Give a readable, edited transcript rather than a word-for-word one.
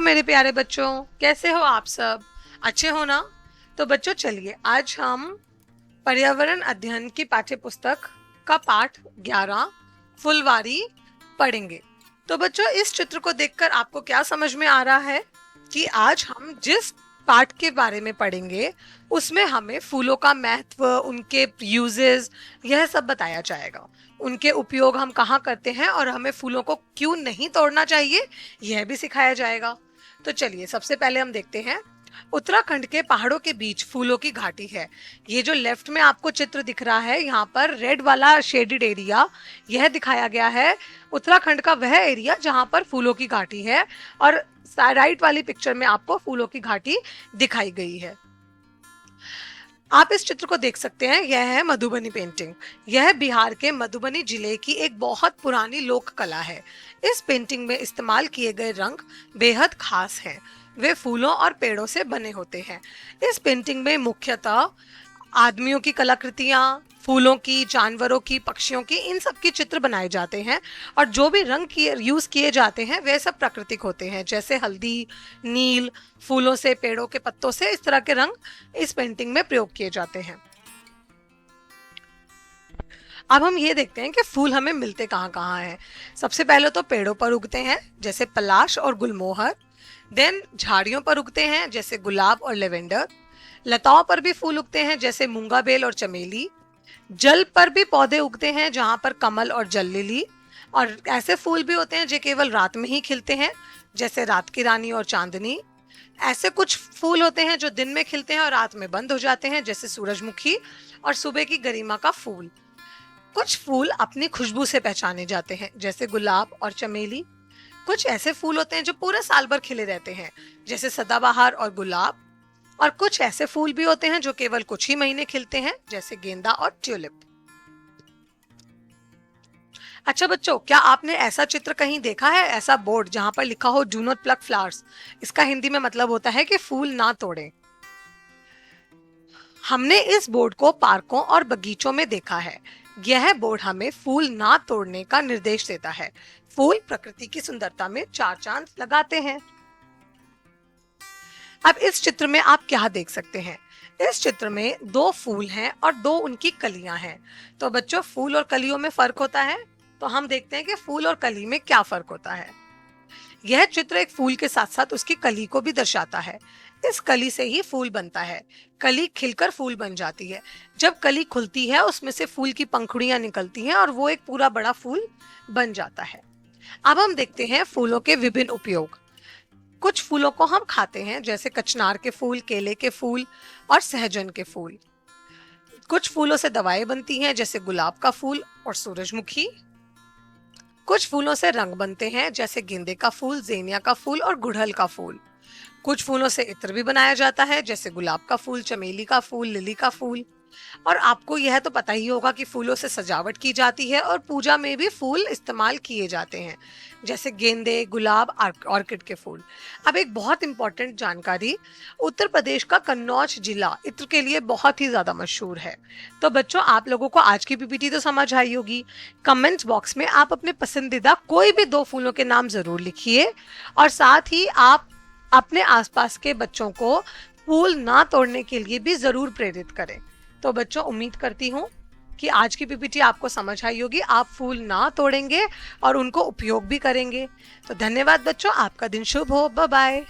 मेरे प्यारे बच्चों, कैसे हो आप सब? अच्छे हो ना? तो बच्चों चलिए आज हम पर्यावरण अध्ययन की पाठ्य पुस्तक का पाठ 11 फुलवारी पढ़ेंगे। तो बच्चों इस चित्र को देखकर आपको क्या समझ में आ रहा है कि आज हम जिस पाठ के बारे में पढ़ेंगे उसमें हमें फूलों का महत्व, उनके यूजेस, यह सब बताया जाएगा। उनके उपयोग हम कहाँ करते हैं और हमें फूलों को क्यों नहीं तोड़ना चाहिए यह भी सिखाया जाएगा। तो चलिए सबसे पहले हम देखते हैं। उत्तराखंड के पहाड़ों के बीच फूलों की घाटी है। ये जो लेफ्ट में आपको चित्र दिख रहा है, यहाँ पर रेड वाला शेडेड एरिया यह दिखाया गया है उत्तराखंड का वह एरिया जहाँ पर फूलों की घाटी है, और राइट वाली पिक्चर में आपको फूलों की घाटी दिखाई गई है। आप इस चित्र को देख सकते हैं, यह है मधुबनी पेंटिंग। यह बिहार के मधुबनी जिले की एक बहुत पुरानी लोक कला है। इस पेंटिंग में इस्तेमाल किए गए रंग बेहद खास हैं। वे फूलों और पेड़ों से बने होते हैं। इस पेंटिंग में मुख्यतः आदमियों की कलाकृतियां, फूलों की, जानवरों की, पक्षियों की, इन सब की चित्र बनाए जाते हैं, और जो भी रंग यूज किए जाते हैं वे सब प्राकृतिक होते हैं, जैसे हल्दी, नील, फूलों से, पेड़ों के पत्तों से, इस तरह के रंग इस पेंटिंग में प्रयोग किए जाते हैं। अब हम ये देखते हैं कि फूल हमें मिलते कहाँ कहाँ हैं। सबसे पहले तो पेड़ों पर उगते हैं जैसे पलाश और गुलमोहर। देन झाड़ियों पर उगते हैं जैसे गुलाब और लेवेंडर। लताओं पर भी फूल उगते हैं जैसे मूंगा बेल और चमेली। जल पर भी पौधे उगते हैं जहां पर कमल और जल लिली। और ऐसे फूल भी होते हैं जो केवल रात में ही खिलते हैं जैसे रात की रानी और चांदनी। ऐसे कुछ फूल होते हैं जो दिन में खिलते हैं और रात में बंद हो जाते हैं जैसे सूरजमुखी और सुबह की गरिमा का फूल। कुछ फूल अपनी खुशबू से पहचाने जाते हैं जैसे गुलाब और चमेली। कुछ ऐसे फूल होते हैं जो पूरे साल भर खिले रहते हैं जैसे सदाबहार और गुलाब। और कुछ ऐसे फूल भी होते हैं जो केवल कुछ ही महीने खिलते हैं जैसे गेंदा और ट्यूलिप। अच्छा बच्चों, क्या आपने ऐसा चित्र कहीं देखा है, ऐसा बोर्ड जहां पर लिखा हो डू नॉट प्लक फ्लावर्स? इसका हिंदी में मतलब होता है कि फूल ना तोड़ें। हमने इस बोर्ड को पार्कों और बगीचों में देखा है। यह बोर्ड हमें फूल ना तोड़ने का निर्देश देता है। फूल प्रकृति की सुंदरता में चार चांद लगाते हैं। अब इस चित्र में आप क्या देख सकते हैं? इस चित्र में दो फूल हैं और दो उनकी कलियां हैं। तो बच्चों, फूल और कलियों में फर्क होता है, तो हम देखते हैं कि फूल और कली में क्या फर्क होता है। यह चित्र एक फूल के साथ साथ उसकी कली को भी दर्शाता है। इस कली से ही फूल बनता है। कली खिलकर फूल बन जाती है। जब कली खुलती है उसमें से फूल की पंखुड़ियां निकलती हैं और वो एक पूरा बड़ा फूल बन जाता है। अब हम देखते हैं फूलों के विभिन्न उपयोग। कुछ फूलों को हम खाते हैं जैसे कचनार के फूल, केले के फूल और सहजन के फूल। कुछ फूलों से दवाएं बनती हैं जैसे गुलाब का फूल और सूरजमुखी। कुछ फूलों से रंग बनते हैं जैसे गेंदे का फूल, ज़ेनिया का फूल और गुड़हल का फूल। कुछ फूलों से इत्र भी बनाया जाता है जैसे गुलाब का फूल, चमेली का फूल, लिली का फूल। और आपको यह तो पता ही होगा कि फूलों से सजावट की जाती है और पूजा में भी फूल इस्तेमाल किए जाते हैं जैसे गेंदे, गुलाब, ऑर्किड के फूल। अब एक बहुत इंपॉर्टेंट जानकारी, उत्तर प्रदेश का कन्नौज जिला इत्र के लिए बहुत ही ज्यादा मशहूर है। तो बच्चों, आप लोगों को आज की पीपीटी तो समझ आई होगी। कमेंट्स बॉक्स में आप अपने पसंदीदा कोई भी दो फूलों के नाम जरूर लिखिए, और साथ ही आप अपने आसपास के बच्चों को फूल ना तोड़ने के लिए भी जरूर प्रेरित करें। तो बच्चों, उम्मीद करती हूँ कि आज की पीपीटी आपको समझ आई होगी। आप फूल ना तोड़ेंगे और उनको उपयोग भी करेंगे। तो धन्यवाद बच्चों, आपका दिन शुभ हो। Bye bye.